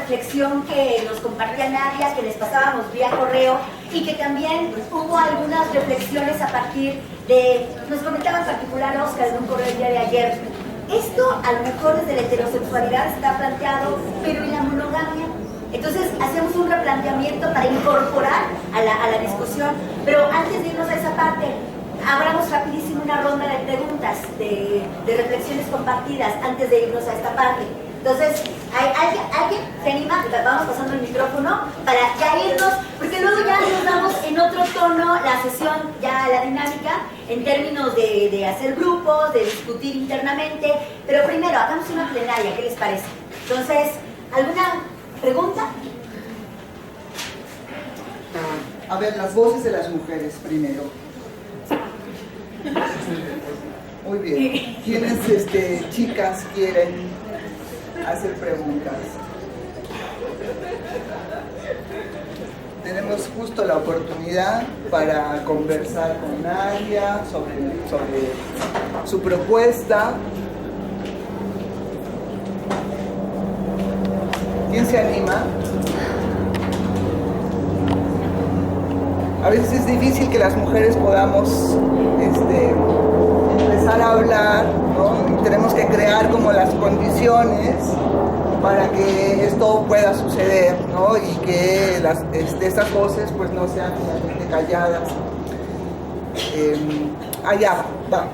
reflexión que nos compartía Nadia, que les pasábamos vía correo, y que también hubo algunas reflexiones a partir de, nos comentaba en particular Oscar en un correo el día de ayer. Esto a lo mejor desde la heterosexualidad está planteado, pero en la monogamia. Entonces hacemos un replanteamiento para incorporar a la discusión, pero antes de irnos a esa parte, abramos rapidísimo una ronda de preguntas, de reflexiones compartidas, antes de irnos a esta parte. Entonces, ¿alguien se anima? Vamos pasando el micrófono para ya irnos, porque luego ya nos damos en otro tono la sesión, ya la dinámica, en términos de hacer grupos, de discutir internamente, pero primero, hagamos una plenaria, ¿qué les parece? Entonces, ¿alguna pregunta? A ver, las voces de las mujeres primero. Muy bien. ¿Quiénes, chicas, quieren hacer preguntas? Tenemos justo la oportunidad para conversar con Nadia sobre su propuesta. ¿Quién se anima? A veces es difícil que las mujeres podamos empezar a hablar, ¿no? Y tenemos que crear como las condiciones para que esto pueda suceder, ¿no? Y que estas voces pues no sean finalmente calladas. Allá va.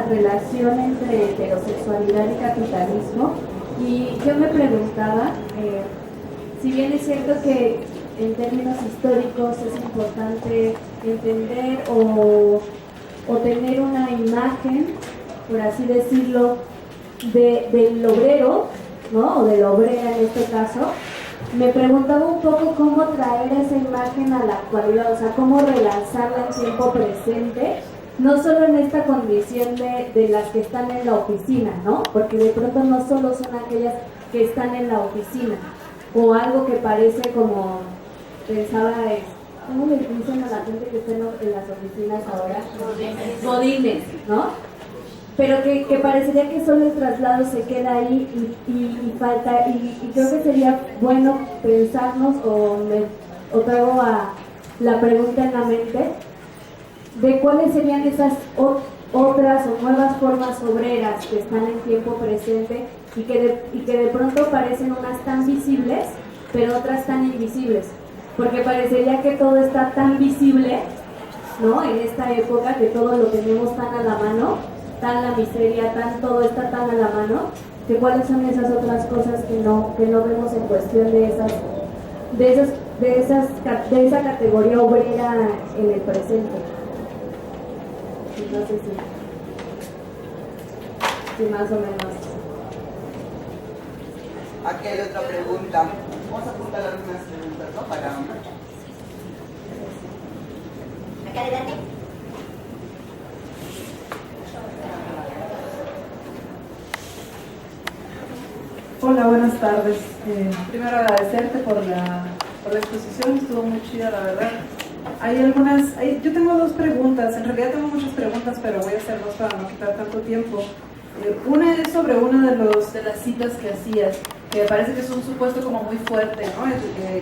Relación entre heterosexualidad y capitalismo, y yo me preguntaba, si bien es cierto que en términos históricos es importante entender o tener una imagen, por así decirlo, del obrero, ¿no? O de la obrera en este caso, me preguntaba un poco cómo traer esa imagen a la actualidad, o sea, cómo relanzarla en tiempo presente, no solo en esta condición de las que están en la oficina, ¿no? Porque de pronto no solo son aquellas que están en la oficina, o algo que parece como, pensaba, ¿cómo le dicen a la gente que está en las oficinas ahora? Godines, ¿no? Pero que parecería que solo el traslado se queda ahí y falta, y creo que sería bueno pensarnos, o traigo a la pregunta en la mente, de cuáles serían esas otras o nuevas formas obreras que están en tiempo presente y que de pronto parecen unas tan visibles, pero otras tan invisibles, porque parecería que todo está tan visible, ¿no? En esta época, que todo lo tenemos tan a la mano, tan la miseria, todo está tan a la mano, que cuáles son esas otras cosas que no vemos en cuestión de esa categoría obrera en el presente. No sé si más o menos. Aquí hay otra pregunta. Vamos a apuntar algunas preguntas, ¿no? Para... Acá adelante. Hola, buenas tardes. Primero agradecerte por la exposición, estuvo muy chida, la verdad. Yo tengo dos preguntas, en realidad tengo muchas preguntas, pero voy a hacer dos para no quitar tanto tiempo. Una es sobre una de las citas que hacías, que me parece que es un supuesto como muy fuerte, ¿no?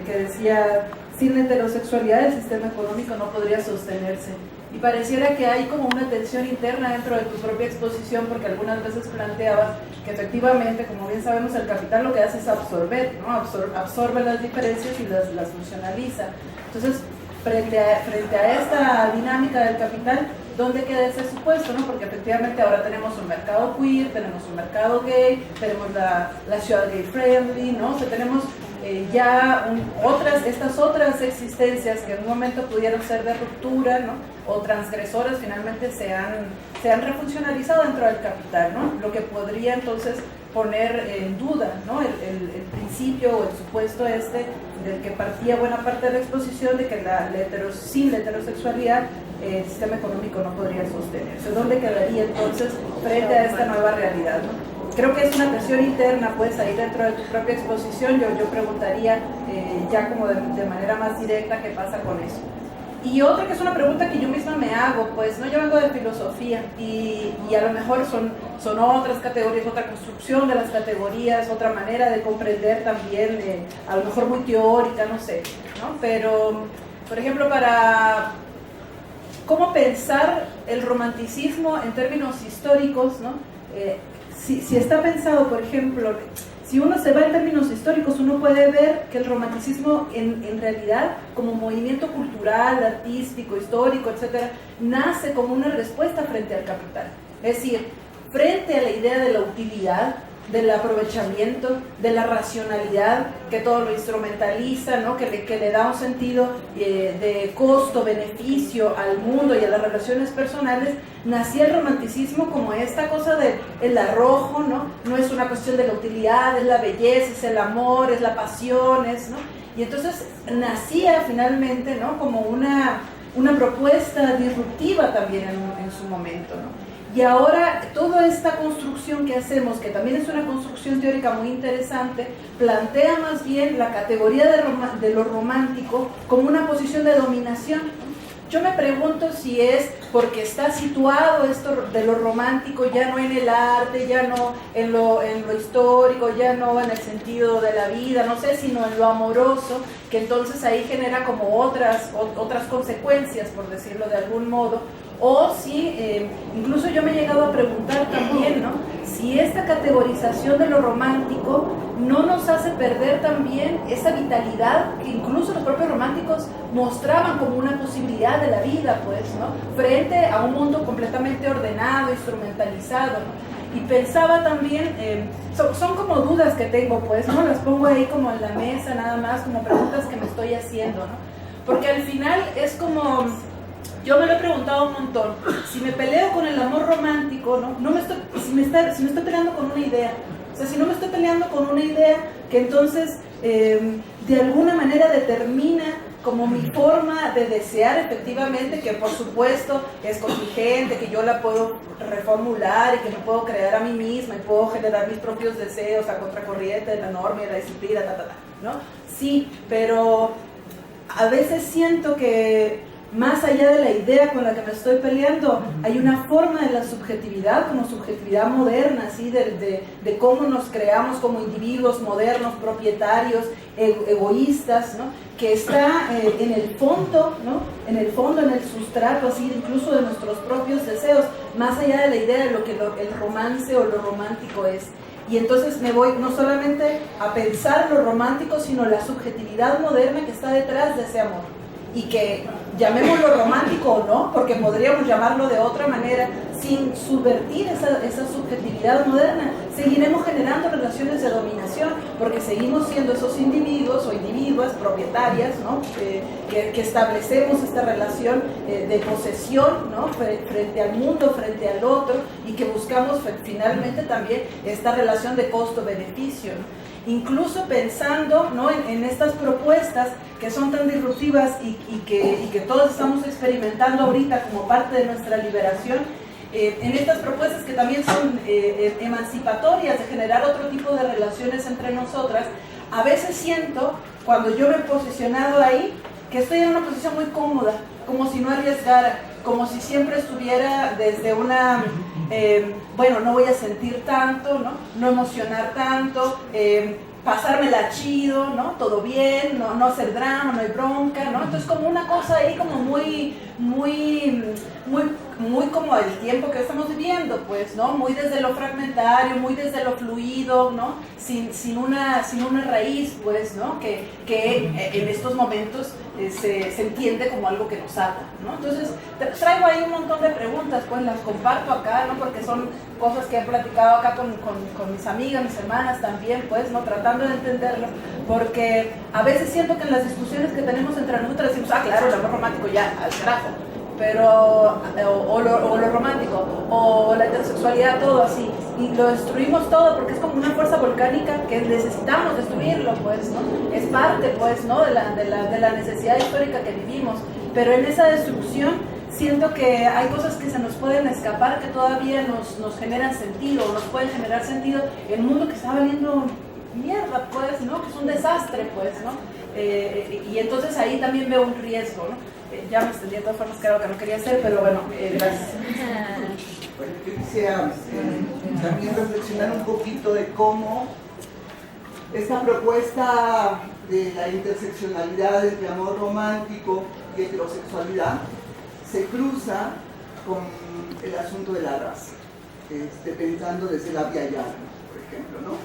Que decía, sin heterosexualidad el sistema económico no podría sostenerse. Y pareciera que hay como una tensión interna dentro de tu propia exposición, porque algunas veces planteabas que efectivamente, como bien sabemos, el capital lo que hace es absorber, ¿no? Absorbe las diferencias y las funcionaliza. Entonces, frente a esta dinámica del capital, ¿dónde queda ese supuesto? ¿No? Porque efectivamente ahora tenemos un mercado queer, tenemos un mercado gay, tenemos la ciudad gay friendly, ¿no? O sea, tenemos estas otras existencias que en un momento pudieron ser de ruptura, ¿no? O transgresoras, finalmente se han refuncionalizado dentro del capital, ¿no? Lo que podría entonces poner en duda, ¿no? el principio o el supuesto del que partía buena parte de la exposición, de que sin la heterosexualidad el sistema económico no podría sostenerse. ¿Dónde quedaría entonces frente a esta nueva realidad, ¿no? Creo que es una tensión interna, pues ahí dentro de tu propia exposición yo preguntaría ya como de manera más directa qué pasa con eso. Y otra que es una pregunta que yo misma me hago, pues no, yo vengo de filosofía y a lo mejor son otras categorías, otra construcción de las categorías, otra manera de comprender también, a lo mejor muy teórica, no sé, ¿no? Pero, por ejemplo, para cómo pensar el romanticismo en términos históricos, ¿no? Si está pensado, por ejemplo, si uno se va en términos históricos, uno puede ver que el romanticismo en realidad, como movimiento cultural, artístico, histórico, etcétera, nace como una respuesta frente al capital. Es decir, frente a la idea de la utilidad, del aprovechamiento, de la racionalidad, que todo lo instrumentaliza, ¿no? que le da un sentido de costo-beneficio al mundo y a las relaciones personales, nacía el romanticismo como esta cosa del arrojo, ¿no? No es una cuestión de la utilidad, es la belleza, es el amor, es la pasión, ¿no? Y entonces nacía finalmente, ¿no? Como una propuesta disruptiva también en su momento, ¿no? Y ahora toda esta construcción que hacemos, que también es una construcción teórica muy interesante, plantea más bien la categoría de lo romántico como una posición de dominación. Yo me pregunto si es porque está situado esto de lo romántico ya no en el arte, ya no en lo histórico, ya no en el sentido de la vida, no sé, sino en lo amoroso, que entonces ahí genera como otras consecuencias, por decirlo de algún modo. O si, incluso yo me he llegado a preguntar también, ¿no? Si esta categorización de lo romántico no nos hace perder también esa vitalidad que incluso los propios románticos mostraban como una posibilidad de la vida, pues, ¿no? Frente a un mundo completamente ordenado, instrumentalizado, ¿no? Y pensaba también, son como dudas que tengo, pues, ¿no? Las pongo ahí como en la mesa nada más, como preguntas que me estoy haciendo, ¿no? Porque al final es como... Yo me lo he preguntado un montón, si me peleo con el amor romántico, ¿no? Si me estoy peleando con una idea, o sea, si no me estoy peleando con una idea que entonces de alguna manera determina como mi forma de desear efectivamente, que por supuesto es contingente, que yo la puedo reformular y que me puedo crear a mí misma y puedo generar mis propios deseos a contracorriente de la norma y de la disciplina, ¿no? Sí, pero a veces siento que más allá de la idea con la que me estoy peleando, hay una forma de la subjetividad, como subjetividad moderna, ¿sí? de cómo nos creamos como individuos modernos, propietarios, egoístas, ¿no? Que está en el fondo, ¿no? En el sustrato, así, incluso de nuestros propios deseos, más allá de la idea de lo que el romance o lo romántico es. Y entonces me voy no solamente a pensar lo romántico, sino la subjetividad moderna que está detrás de ese amor. Y que llamémoslo romántico o no, porque podríamos llamarlo de otra manera, sin subvertir esa subjetividad moderna, seguiremos generando relaciones de dominación, porque seguimos siendo esos individuos o individuas propietarias, ¿no? que establecemos esta relación de posesión, ¿no? Frente al mundo, frente al otro, y que buscamos finalmente también esta relación de costo-beneficio, ¿no? Incluso pensando, ¿no? en estas propuestas que son tan disruptivas y que todos estamos experimentando ahorita como parte de nuestra liberación, en estas propuestas que también son emancipatorias, de generar otro tipo de relaciones entre nosotras, a veces siento, cuando yo me he posicionado ahí, que estoy en una posición muy cómoda, como si no arriesgara, como si siempre estuviera desde una... bueno, no voy a sentir tanto, no emocionar tanto, pasármela chido, ¿no? Todo bien, no hacer drama, no hay bronca, ¿no? Entonces como una cosa ahí como muy como el tiempo que estamos viviendo, pues, ¿no? Muy desde lo fragmentario, muy desde lo fluido, ¿no? Sin una raíz, pues, ¿no? Que en estos momentos se entiende como algo que nos ata, ¿no? Entonces traigo ahí un montón de preguntas, pues las comparto acá, ¿no? Porque son cosas que he platicado acá con mis amigas, mis hermanas también, pues, ¿no? Tratando de entenderlo, porque a veces siento que en las discusiones que tenemos entre nosotras decimos, claro, el amor romántico ya, al carajo, pero, o lo romántico, o la heterosexualidad, todo así, y lo destruimos todo porque es como una fuerza volcánica que necesitamos destruirlo, pues, ¿no? Es parte, pues, ¿no? de la necesidad histórica que vivimos, pero en esa destrucción siento que hay cosas que se nos pueden escapar que todavía nos generan sentido, nos pueden generar sentido en un mundo que está valiendo mierda, pues, ¿no? Que es un desastre, pues, ¿no? Y entonces ahí también veo un riesgo, ¿no? Ya me extendí de todas formas, que era lo que no quería hacer, pero bueno, gracias. Bueno, yo quisiera también reflexionar un poquito de cómo esta propuesta de la interseccionalidad entre amor romántico y heterosexualidad se cruza con el asunto de la raza, pensando desde la Via Yala, por ejemplo, ¿no?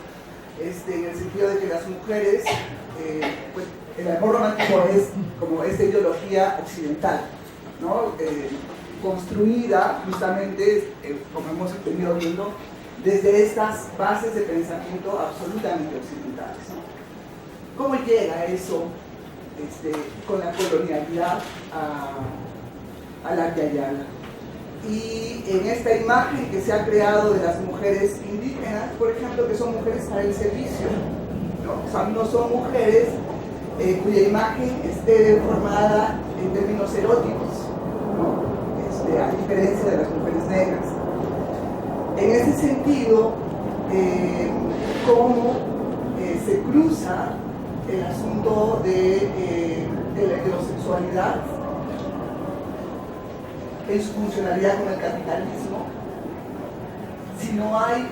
En el sentido de que las mujeres, pues el amor romántico es como esta ideología occidental, ¿no? Construida justamente, como hemos venido viendo, desde estas bases de pensamiento absolutamente occidentales, ¿no? ¿Cómo llega eso con la colonialidad a la Via Yala? Y en esta imagen que se ha creado de las mujeres indígenas, por ejemplo, que son mujeres para el servicio, ¿no? O sea, no son mujeres cuya imagen esté formada en términos eróticos, ¿no? A diferencia de las mujeres negras. En ese sentido, cómo se cruza el asunto de la heterosexualidad en su funcionalidad con el capitalismo, si no hay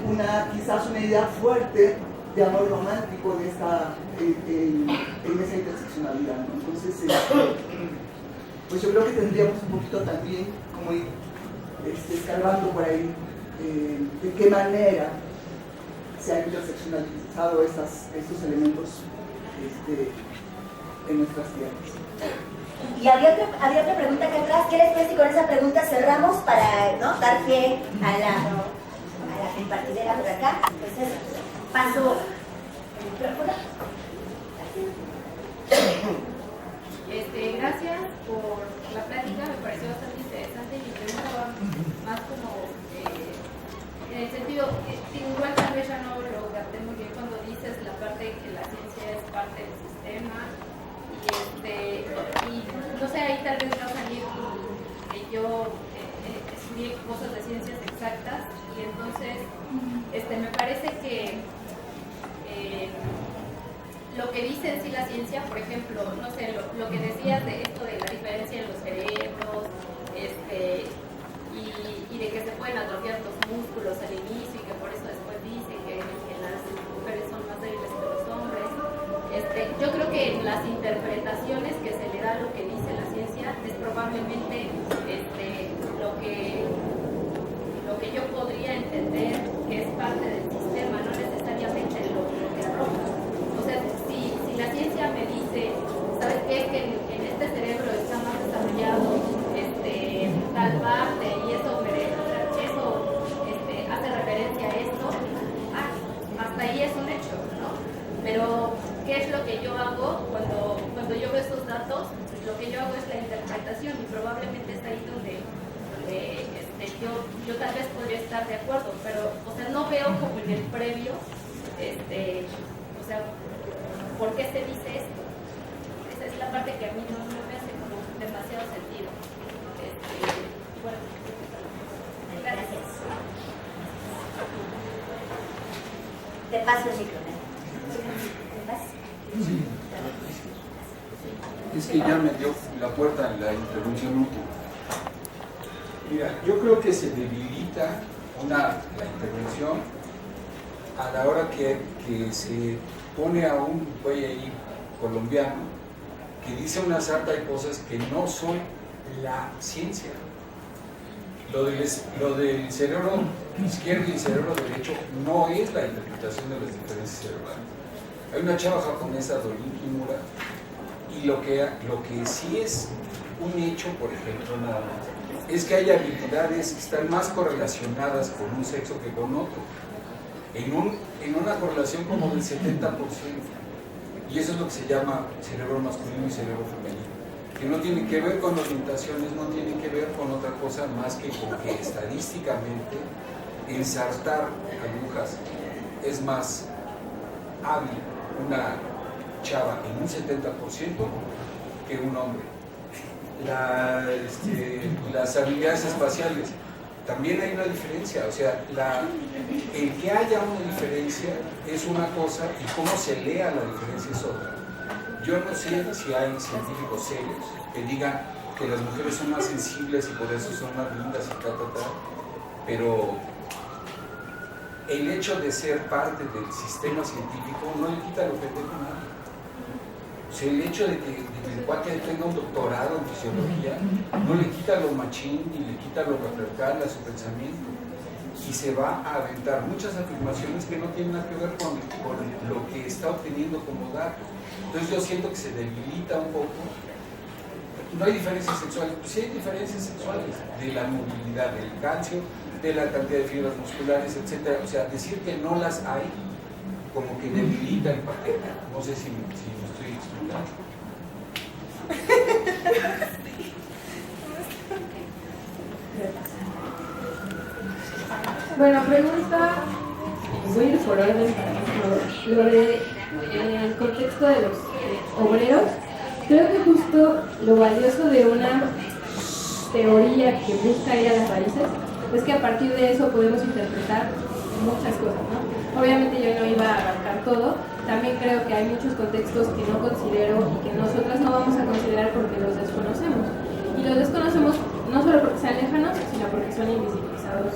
quizás una idea fuerte de amor romántico en esa interseccionalidad, ¿no? Entonces, pues yo creo que tendríamos un poquito también como ir escarbando por ahí de qué manera se han interseccionalizado estos elementos en nuestras tierras. Y había otra pregunta acá atrás. ¿Qué les parece si con esa pregunta cerramos para, ¿no?, dar pie a la compartidera por acá? Entonces, paso el micrófono. Gracias por la plática, me pareció bastante interesante. Mi pregunta va más como en el sentido, igual tal vez ya no lo capté muy bien cuando dices la parte de que la ciencia es parte del sistema y no sé, ahí tal vez va a salir que yo estudié cosas de ciencias exactas y entonces me parece que lo que dice en sí la ciencia, por ejemplo, no sé, lo que decías de esto de la diferencia en los cerebros, y de que se pueden atrofiar los músculos al inicio y que por eso después dicen que las mujeres son más débiles que los hombres. Yo creo que en las interpretaciones que se le da a lo que dice la ciencia es probablemente lo que yo podría entender que es parte del sistema, no necesariamente lo que arroja. O sea, si la ciencia me dice, ¿sabes qué? Que en este cerebro está más desarrollado tal parte y eso hace referencia a esto, hasta ahí es un hecho, ¿no? Pero, ¿qué es lo que yo hago cuando yo veo esos datos? Lo que yo hago es la interpretación y probablemente es ahí donde yo tal vez podría estar de acuerdo, pero, o sea, no veo como en el previo, o sea, ¿por qué se dice esto? Esa es la parte que a mí no me hace como demasiado sentido. Bueno, gracias. Te paso el micrófono. Sí. Es que ya me dio la puerta en la intervención última. Mira, yo creo que se debilita la intervención a la hora que se pone a un güey ahí colombiano que dice una sarta de cosas que no son la ciencia. Lo del cerebro izquierdo y el cerebro derecho no es la interpretación de las diferencias cerebrales. Hay una chava japonesa, Dorin Kimura, y lo que sí es un hecho, por ejemplo, nada más, es que hay habilidades que están más correlacionadas con un sexo que con otro, en una correlación como del 70%, y eso es lo que se llama cerebro masculino y cerebro femenino, que no tiene que ver con orientaciones, no tiene que ver con otra cosa más que con que estadísticamente ensartar agujas es más hábil una chava en un 70% que un hombre. las habilidades espaciales. También hay una diferencia, o sea, el que haya una diferencia es una cosa y cómo se lea la diferencia es otra. Yo no sé si hay científicos serios que digan que las mujeres son más sensibles y por eso son más lindas y pero el hecho de ser parte del sistema científico no le quita lo pendejo a nadie. O sea, el hecho de que el cuate tenga un doctorado en fisiología no le quita lo machín ni le quita lo patriarcal a su pensamiento, y se va a aventar muchas afirmaciones que no tienen nada que ver con lo que está obteniendo como dato. Entonces yo siento que se debilita un poco. No hay diferencias sexuales, pues sí hay diferencias sexuales, de la movilidad del calcio, de la cantidad de fibras musculares, etc. O sea, decir que no las hay como que debilita el paquete. No sé si me estoy explicando. Bueno, pregunta, voy a ir por orden para lo de el contexto de los obreros. Creo que justo lo valioso de una teoría que busca ir a las raíces es que a partir de eso podemos interpretar muchas cosas, ¿no? Obviamente yo no iba a abarcar todo, también creo que hay muchos contextos que no considero y que nosotras no vamos a considerar porque los desconocemos. Y los desconocemos no solo porque sean lejanos, sino porque son invisibilizados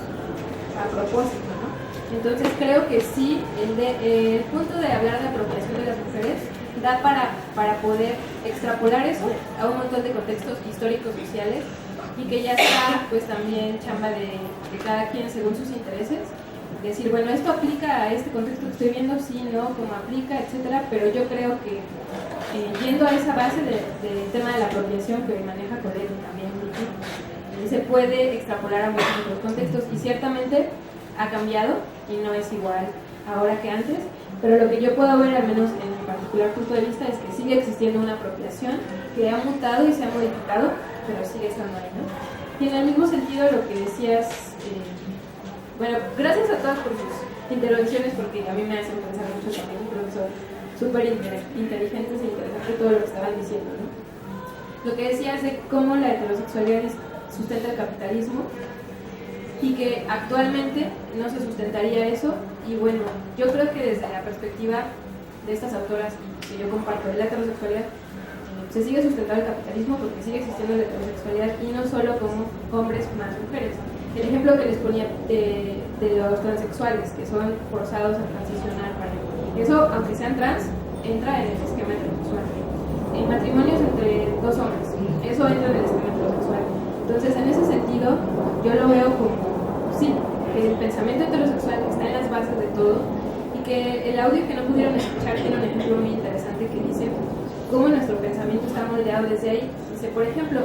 a propósito, ¿no? Entonces creo que sí, el punto de hablar de apropiación de las mujeres da para poder extrapolar eso a un montón de contextos históricos, sociales, y que ya está pues también chamba de cada quien según sus intereses, decir, bueno, esto aplica a este contexto que estoy viendo, sí, no, cómo aplica, etcétera, pero yo creo que yendo a esa base del tema de la apropiación que maneja Colet y también se puede extrapolar a muchos otros contextos, y ciertamente ha cambiado y no es igual ahora que antes, pero lo que yo puedo ver, al menos en mi particular punto de vista, es que sigue existiendo una apropiación que ha mutado y se ha modificado, pero sigue estando ahí, ¿no? Y en el mismo sentido lo que decías, bueno, gracias a todas por sus intervenciones, porque a mí me hacen pensar mucho también, creo que son súper inteligentes e interesantes todo lo que estaban diciendo, ¿no? Lo que decías de cómo la heterosexualidad sustenta el capitalismo y que actualmente no se sustentaría eso, y bueno, yo creo que desde la perspectiva de estas autoras que yo comparto de la heterosexualidad, se sigue sustentando el capitalismo porque sigue existiendo la heterosexualidad, y no solo como hombres más mujeres. El ejemplo que les ponía de los transexuales que son forzados a transicionar eso, aunque sean trans, entra en el esquema heterosexual. En matrimonios entre dos hombres, eso entra en el esquema heterosexual. Entonces, en ese sentido, yo lo veo como, sí, el pensamiento heterosexual está en las bases de todo, y que el audio que no pudieron escuchar tiene un ejemplo muy interesante que dice cómo nuestro pensamiento está moldeado desde ahí. Dice, por ejemplo,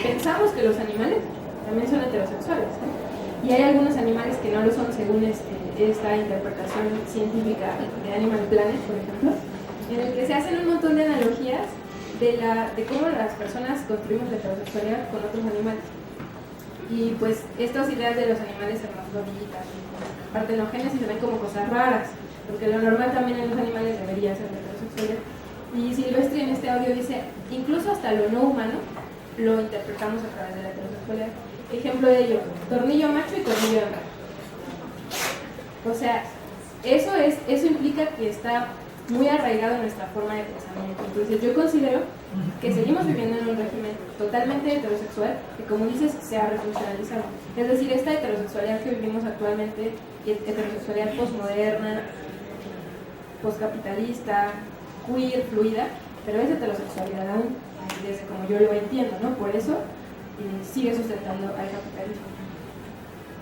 pensamos que los animales también son heterosexuales, ¿no? Y hay algunos animales que no lo son según esta interpretación científica de Animal Planet, por ejemplo, en el que se hacen un montón de analogías de cómo las personas construimos la heterosexualidad con otros animales. Y pues estas ideas de los animales hermafroditas y partenogénesis se ven como cosas raras, porque lo normal también en los animales debería ser la heterosexualidad. Y Silvestri en este audio dice, incluso hasta lo no humano lo interpretamos a través de la heterosexualidad. Ejemplo de ello, tornillo macho y tornillo hembra. O sea, eso implica que está muy arraigado en nuestra forma de pensamiento. Entonces yo considero que seguimos viviendo en un régimen totalmente heterosexual que, como dices, se ha refuncionalizado. Es decir, esta heterosexualidad que vivimos actualmente, heterosexualidad postmoderna, postcapitalista, queer, fluida, pero es heterosexualidad aún, desde como yo lo entiendo, ¿no? Por eso sigue sustentando al capitalismo.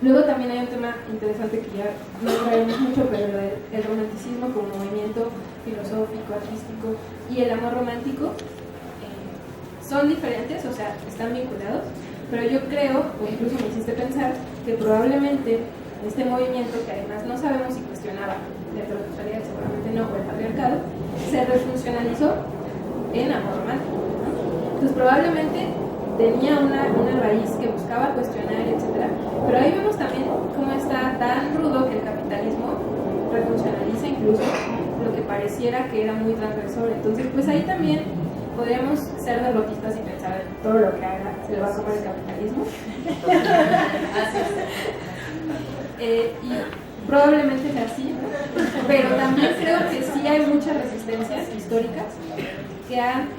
Luego también hay un tema interesante que ya no traemos mucho, pero el romanticismo como movimiento filosófico, artístico, y el amor romántico son diferentes, o sea, están vinculados, pero yo creo, o incluso me hiciste pensar, que probablemente este movimiento, que además no sabemos si cuestionaba la heterosexualidad, seguramente no, o el patriarcado, se refuncionalizó en amor romántico, ¿no? Entonces probablemente tenía una raíz que buscaba cuestionar, etc. Pero ahí vemos también cómo está tan rudo que el capitalismo refuncionaliza incluso lo que pareciera que era muy transgresor. Entonces, pues ahí también podríamos ser derrotistas y pensar todo lo que haga se le va a comer el capitalismo. Así es. Y probablemente sea así, ¿no? Pero también creo que sí hay muchas resistencias históricas que han,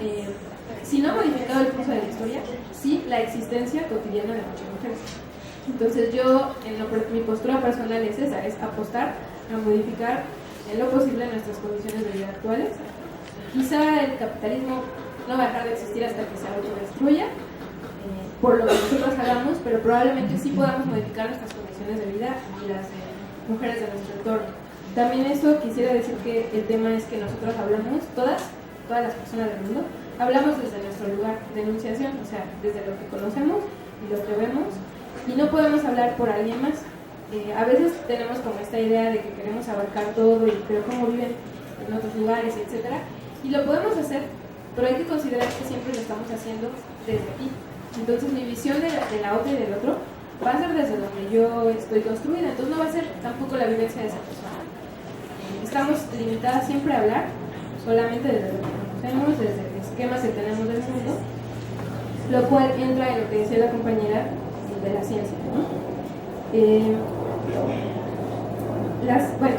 si no modificado el curso de la historia, sí la existencia cotidiana de muchas mujeres. Entonces yo, mi postura personal es esa, es apostar a modificar en lo posible nuestras condiciones de vida actuales. Quizá el capitalismo no va a dejar de existir hasta que se autodestruya, por lo que nosotros hagamos, pero probablemente sí podamos modificar nuestras condiciones de vida y las mujeres de nuestro entorno. También eso quisiera decir que el tema es que nosotros hablamos, todas las personas del mundo, hablamos desde nuestro lugar de enunciación, o sea, desde lo que conocemos y lo que vemos, y no podemos hablar por alguien más. A veces tenemos como esta idea de que queremos abarcar todo, pero cómo viven en otros lugares, etcétera, y lo podemos hacer, pero hay que considerar que siempre lo estamos haciendo desde aquí. Entonces mi visión de la otra y del otro va a ser desde donde yo estoy construida, entonces no va a ser tampoco la vivencia de esa persona. Estamos limitadas siempre a hablar solamente desde lo que conocemos, desde el esquema que tenemos del mundo, lo cual entra en lo que decía la compañera de la ciencia, ¿no? Bueno,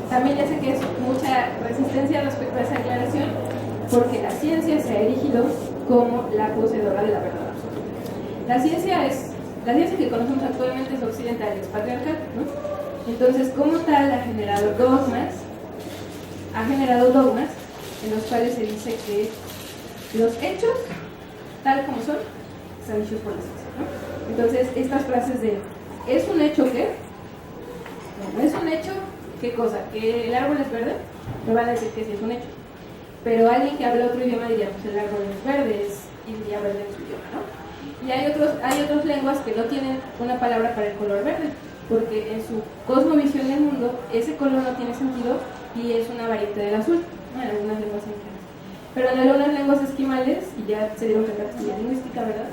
también ya sé que es mucha resistencia respecto a esa aclaración, porque la ciencia se ha erigido como la poseedora de la verdad absoluta. La ciencia que conocemos actualmente es occidental y es patriarcal, ¿no? Entonces, como tal, ha generado dogmas en los cuales se dice que los hechos, tal como son, están dichos por la ciencia, ¿no? Entonces, estas frases de ¿es un hecho qué? No, ¿es un hecho qué cosa? ¿Que el árbol es verde? Me van a decir que sí es un hecho. Pero alguien que habla otro idioma diría, pues el árbol no es verde, y diría verde en su idioma, ¿no? Y hay otras lenguas que no tienen una palabra para el color verde, porque en su cosmovisión del mundo, ese color no tiene sentido y es una variante del azul, ¿no? En algunas lenguas indígenas. Pero en algunas lenguas esquimales, y ya se dieron cuenta que estudié lingüística, ¿verdad?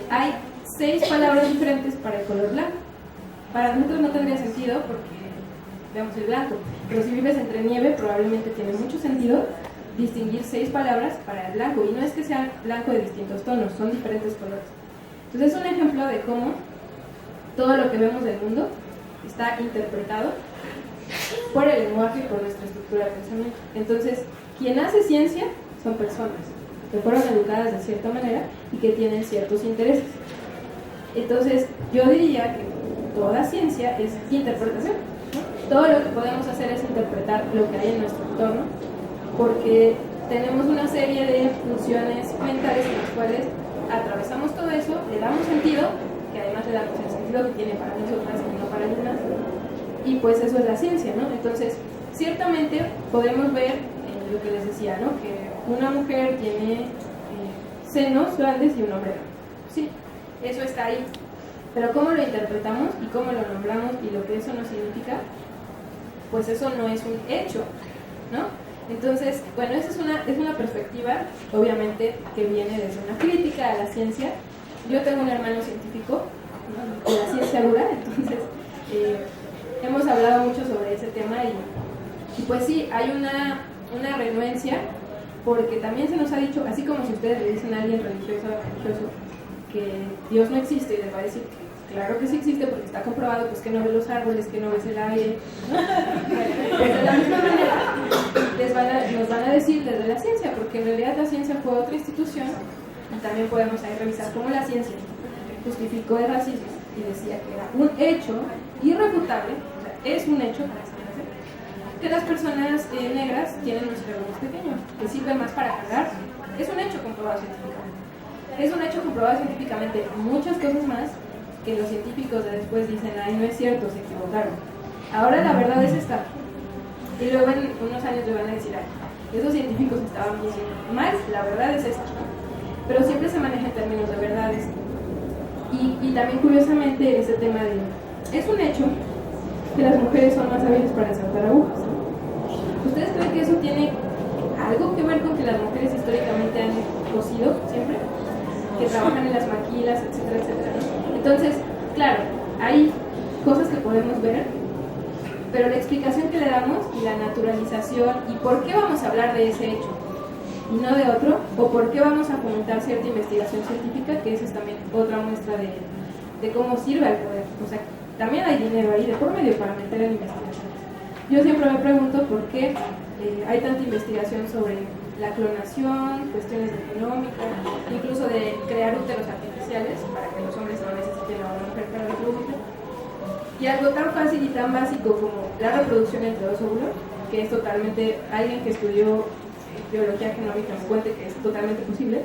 Hay 6 palabras diferentes para el color blanco. Para nosotros no tendría sentido porque veamos el blanco, pero si vives entre nieve probablemente tiene mucho sentido distinguir 6 palabras para el blanco, y no es que sea blanco de distintos tonos, son diferentes colores. Entonces es un ejemplo de cómo todo lo que vemos del mundo está interpretado por el lenguaje y por nuestra estructura de pensamiento. Entonces, quien hace ciencia son personas que fueron educadas de cierta manera y que tienen ciertos intereses. Entonces, yo diría que toda ciencia es interpretación, ¿no? Todo lo que podemos hacer es interpretar lo que hay en nuestro entorno, porque tenemos una serie de funciones mentales en las cuales atravesamos todo eso, le damos sentido, que además le damos el sentido que tiene para nosotras y no para algunas, y pues eso es la ciencia, ¿no? Entonces, ciertamente podemos ver lo que les decía, ¿no? Que una mujer tiene senos grandes y un hombre grande. Sí, eso está ahí. Pero cómo lo interpretamos y cómo lo nombramos y lo que eso nos significa, pues eso no es un hecho, ¿no? Entonces, bueno, esa es una perspectiva, obviamente, que viene desde una crítica a la ciencia. Yo tengo un hermano científico, ¿no?, de la ciencia dura, entonces hemos hablado mucho sobre ese tema y pues sí, hay una renuencia, porque también se nos ha dicho, así como si ustedes le dicen a alguien religioso que Dios no existe, y les va a decir que claro que sí existe porque está comprobado, pues que no ves los árboles, que no ves el aire, ¿no? Pues de la misma manera nos van a decir desde la ciencia, porque en realidad la ciencia fue otra institución, y también podemos ahí revisar cómo la ciencia justificó el racismo y decía que era un hecho irrefutable, o sea, es un hecho que las personas negras tienen un cerebro más pequeño, que sirven más para cargar. Es un hecho comprobado científicamente. Es un hecho comprobado científicamente. Muchas cosas más que los científicos de después dicen, ay, no es cierto, se equivocaron. Ahora la verdad es esta. Y luego en unos años le van a decir, ay, esos científicos estaban diciendo mal, la verdad es esta. Pero siempre se maneja en términos de verdades. Y también curiosamente ese tema de, es un hecho que las mujeres son más hábiles para ensartar agujas. ¿Ustedes creen que eso tiene algo que ver con que las mujeres históricamente han cosido siempre? Que trabajan en las maquilas, etcétera, etcétera, ¿no? Entonces, claro, hay cosas que podemos ver, pero la explicación que le damos y la naturalización y por qué vamos a hablar de ese hecho y no de otro, o por qué vamos a fomentar cierta investigación científica, que esa es también otra muestra de cómo sirve al poder. O sea, también hay dinero ahí de por medio para meter en investigaciones. Yo siempre me pregunto por qué hay tanta investigación sobre la clonación, cuestiones de genómica, incluso de crear úteros artificiales para que los hombres no necesiten a una mujer para reproducir. Y algo tan fácil y tan básico como la reproducción entre dos óvulos, que es totalmente, alguien que estudió biología genómica me cuente que es totalmente posible,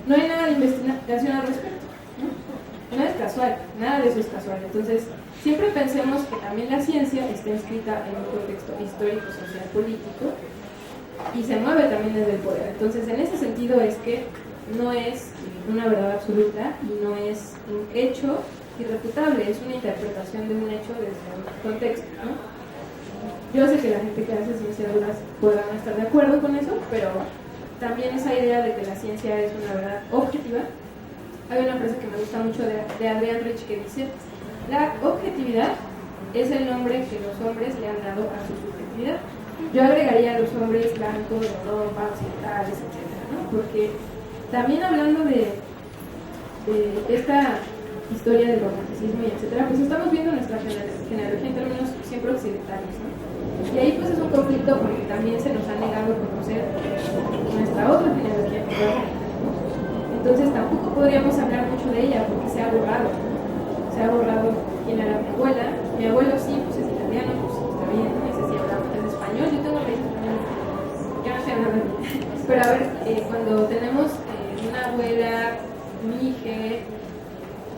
no hay nada de investigación al respecto, ¿no? No es casual, nada de eso es casual. Entonces, siempre pensemos que también la ciencia está inscrita en un contexto histórico, social, político, y se mueve también desde el poder. Entonces, en ese sentido es que no es una verdad absoluta y no es un hecho irrefutable, es una interpretación de un hecho desde un contexto, ¿no? Yo sé que la gente que hace ciencias duras podrá no estar de acuerdo con eso, pero también esa idea de que la ciencia es una verdad objetiva. Hay una frase que me gusta mucho de Adrian Rich que dice: la objetividad es el nombre que los hombres le han dado a su subjetividad. Yo agregaría a los hombres blancos, de Europa, occidentales, etc., ¿no? Porque también hablando de esta historia del romanticismo y etcétera, pues estamos viendo nuestra genealogía en términos siempre occidentales, ¿no? Y ahí pues es un conflicto porque también se nos ha negado a conocer nuestra otra genealogía, entonces tampoco podríamos hablar mucho de ella porque se ha borrado, ¿no? Se ha borrado quién era mi abuela. Mi abuelo sí, pues es italiano, pues está bien, no sé si hablamos en español, yo tengo raíces españolas, yo no sé hablar de mí. Pero a ver, cuando tenemos una abuela, mi hija,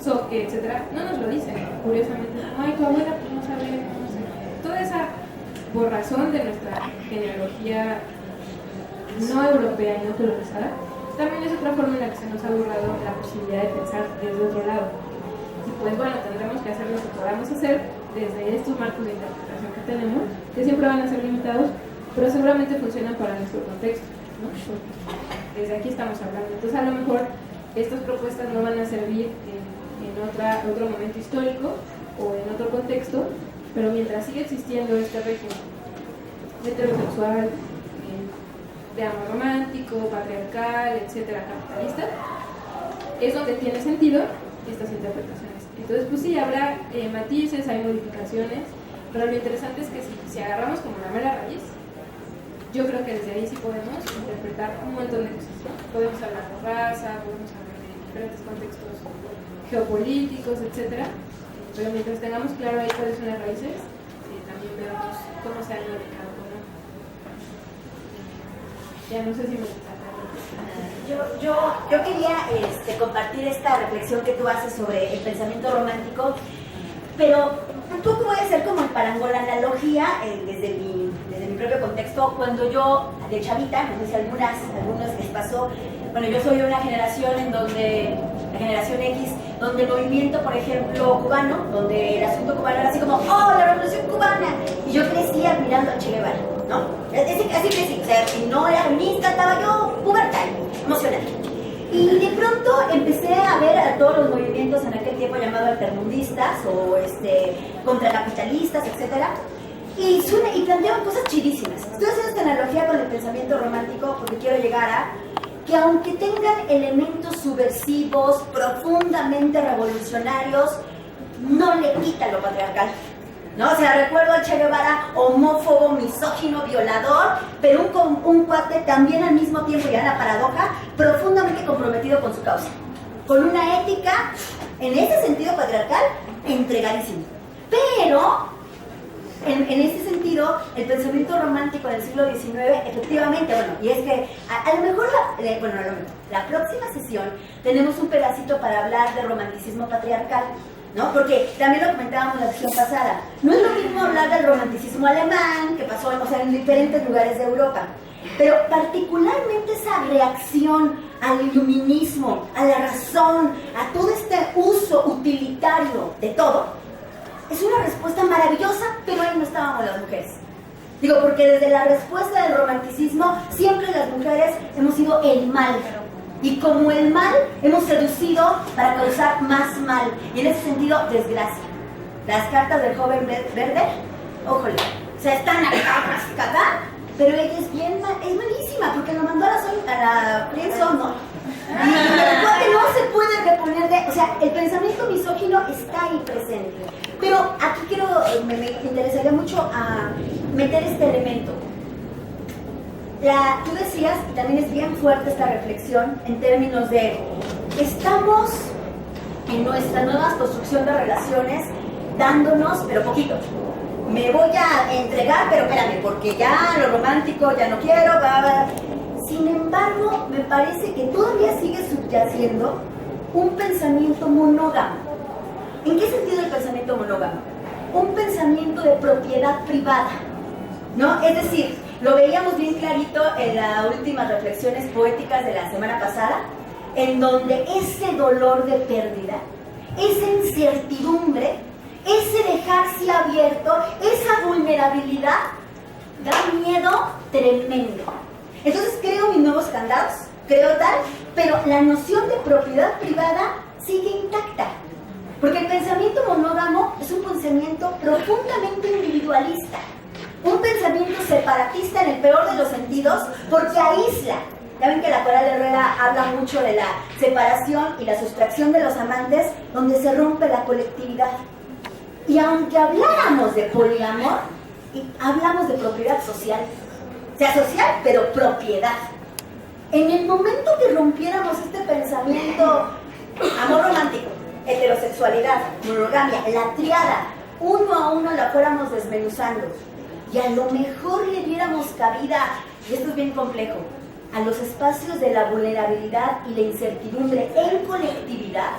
Soque, etcétera, no nos lo dicen, curiosamente. Ay, tu abuela, pues no sabe, no sé. Toda esa borrazón de nuestra genealogía no europea y no colonizada también es otra forma en la que se nos ha borrado la posibilidad de pensar desde otro lado. Y pues bueno, tendremos que hacer lo que podamos hacer desde estos marcos de interpretación que tenemos, que siempre van a ser limitados, pero seguramente funcionan para nuestro contexto, ¿no? Desde aquí estamos hablando. Entonces a lo mejor estas propuestas no van a servir en otro momento histórico o en otro contexto, pero mientras siga existiendo este régimen heterosexual, de amor romántico, patriarcal, etcétera, capitalista, es donde tiene sentido estas interpretaciones. Entonces, pues sí, habrá matices, hay modificaciones, pero lo interesante es que si agarramos como la mera raíz, yo creo que desde ahí sí podemos interpretar un montón de cosas, ¿no? Podemos hablar de raza, podemos hablar de diferentes contextos geopolíticos, etcétera, pero mientras tengamos claro ahí cuáles son las raíces, también veremos cómo se han modificado. Ya no sé si me yo quería compartir esta reflexión que tú haces sobre el pensamiento romántico, pero un poco voy a hacer como el parangón, la analogía desde mi propio contexto. Cuando yo, de chavita, no sé si algunos les pasó, bueno, yo soy de una generación en donde, la generación X, donde el movimiento, por ejemplo, cubano, donde el asunto cubano era así como, ¡oh, la revolución cubana! Y yo crecí admirando a Che Guevara, ¿no? Así crecí, o sea, si no era feminista, estaba yo pubertal, emocional. Y de pronto empecé a ver a todos los movimientos en aquel tiempo llamados altermundistas o contracapitalistas, etcétera, y planteaban cosas chidísimas. Estoy haciendo esta analogía con el pensamiento romántico porque quiero llegar a que aunque tengan elementos subversivos, profundamente revolucionarios, no le quita lo patriarcal, ¿no? O sea, recuerdo al Che Guevara homófobo, misógino, violador, pero un cuate también al mismo tiempo, ya en la paradoja, profundamente comprometido con su causa, con una ética, en ese sentido patriarcal, entregadísimo. Pero en ese sentido, el pensamiento romántico del siglo XIX, efectivamente, bueno, y es que a lo mejor, la próxima sesión tenemos un pedacito para hablar de romanticismo patriarcal, ¿no? Porque también lo comentábamos en la sesión pasada, no es lo mismo hablar del romanticismo alemán, que pasó, o sea, en diferentes lugares de Europa, pero particularmente esa reacción al iluminismo, a la razón, a todo este uso utilitario de todo, es una respuesta maravillosa, pero ahí no estábamos las mujeres. Digo, porque desde la respuesta del romanticismo, siempre las mujeres hemos sido el mal. Y como el mal, hemos seducido para causar más mal. Y en ese sentido, desgracia. Las cartas del joven verde, ójole, o sea, están acá, pero ella es bien es malísima. fuertísima, porque lo mandó a la friendzone, ¿no? El cuate no se puede reponer de... O sea, el pensamiento misógino está ahí presente. Pero aquí me interesaría mucho a meter este elemento. Tú decías, y también es bien fuerte esta reflexión, en términos de... Estamos en nuestra nueva construcción de relaciones dándonos, pero poquito. Me voy a entregar, pero espérame, porque ya lo romántico ya no quiero, Sin embargo, me parece que todavía sigue subyaciendo un pensamiento monógamo. ¿En qué sentido el pensamiento monógamo? Un pensamiento de propiedad privada, ¿no? Es decir, lo veíamos bien clarito en las últimas reflexiones poéticas de la semana pasada, en donde ese dolor de pérdida, esa incertidumbre, ese dejarse abierto, esa vulnerabilidad, da miedo tremendo. Entonces creo mis nuevos candados, creo tal, pero la noción de propiedad privada sigue intacta. Porque el pensamiento monógamo es un pensamiento profundamente individualista, un pensamiento separatista en el peor de los sentidos, porque aísla. Ya ven que la Coral Herrera habla mucho de la separación y la sustracción de los amantes, donde se rompe la colectividad. Y aunque habláramos de poliamor, hablamos de propiedad social. O sea, social, pero propiedad. En el momento que rompiéramos este pensamiento, amor romántico, heterosexualidad, monogamia, la triada, uno a uno la fuéramos desmenuzando, y a lo mejor le diéramos cabida, y esto es bien complejo, a los espacios de la vulnerabilidad y la incertidumbre en colectividad,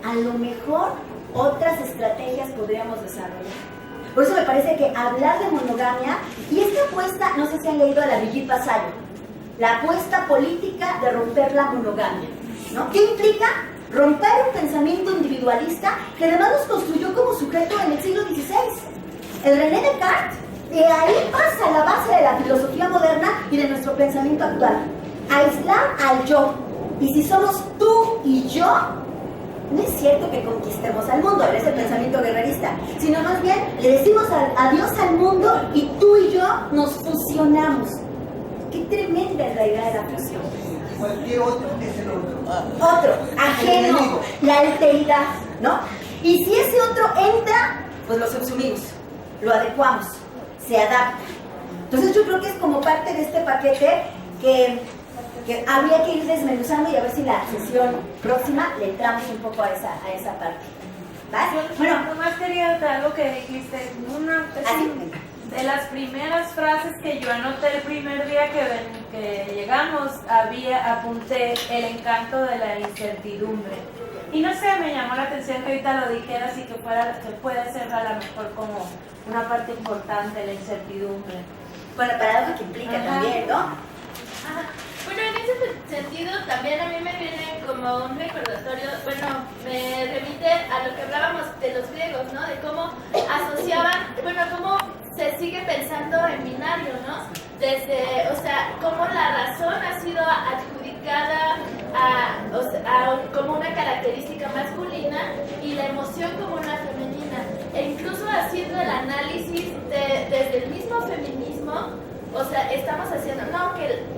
a lo mejor otras estrategias podríamos desarrollar. Por eso me parece que hablar de monogamia, y esta apuesta, no sé si han leído a la Brigitte Vasallo, la apuesta política de romper la monogamia, ¿no? ¿Qué implica? Romper un pensamiento individualista que además nos construyó como sujeto en el siglo XVI. El René Descartes, de ahí pasa la base de la filosofía moderna y de nuestro pensamiento actual. Aislar al yo. Y si somos tú y yo, no es cierto que conquistemos al mundo, es el pensamiento guerrerista, sino más bien le decimos adiós al mundo y tú y yo nos fusionamos. Qué tremenda es la idea de la fusión. Cualquier otro es el otro. Otro, ajeno, la alteridad, ¿no? Y si ese otro entra, pues lo subsumimos, lo adecuamos, se adapta. Entonces yo creo que es como parte de este paquete que habría que ir desmenuzando, y a ver si la sesión próxima le entramos un poco a esa parte. ¿Vas? Bueno, nomás quería de algo que dijiste, de las primeras frases que yo anoté el primer día que llegamos, apunté el encanto de la incertidumbre. Y no sé, me llamó la atención que ahorita lo dijeras y que puede ser a lo mejor como una parte importante la incertidumbre. Bueno, para algo que implica también, ¿no? Ajá. Bueno, en ese sentido también a mí me viene como un recordatorio, bueno, me remite a lo que hablábamos de los griegos, ¿no? De cómo asociaban, bueno, cómo se sigue pensando en binario, ¿no? Desde, o sea, cómo la razón ha sido adjudicada como una característica masculina y la emoción como una femenina. E incluso haciendo el análisis desde el mismo feminismo, o sea, estamos haciendo,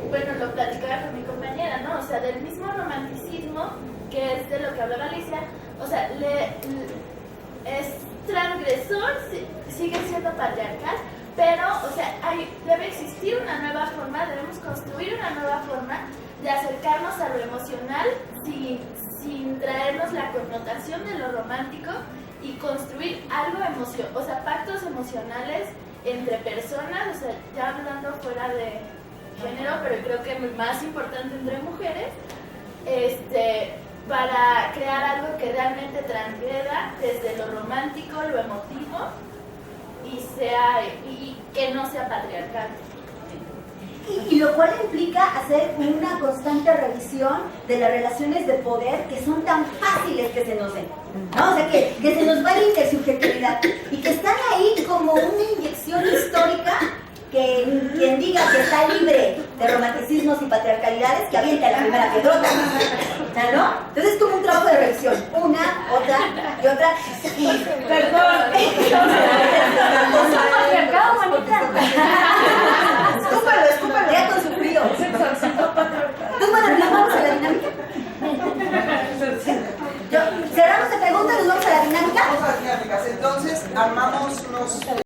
bueno, lo platicaba con mi compañera, ¿no? O sea, del mismo romanticismo, que es de lo que hablaba Alicia, o sea, es transgresor, sigue siendo patriarcal, pero, o sea, debe existir una nueva forma, debemos construir una nueva forma de acercarnos a lo emocional sin traernos la connotación de lo romántico y construir algo o sea, pactos emocionales entre personas, o sea, ya hablando fuera de género, pero creo que más importante entre mujeres, para crear algo que realmente transgreda desde lo romántico, lo emotivo y que no sea patriarcal. Y lo cual implica hacer una constante revisión de las relaciones de poder que son tan fáciles que se nos den, ¿no? O sea, que se nos va la intersubjetividad y que están ahí como una inyección histórica que quien diga que está libre de romanticismos y patriarcalidades, que aviente a la primera piedrota, ¿no? Entonces es como un trabajo de revisión, una, otra y otra, y perdón, patriarcado, manita. Escúpalo, ya con su frío. Vamos a las dinámicas. Entonces, armamos unos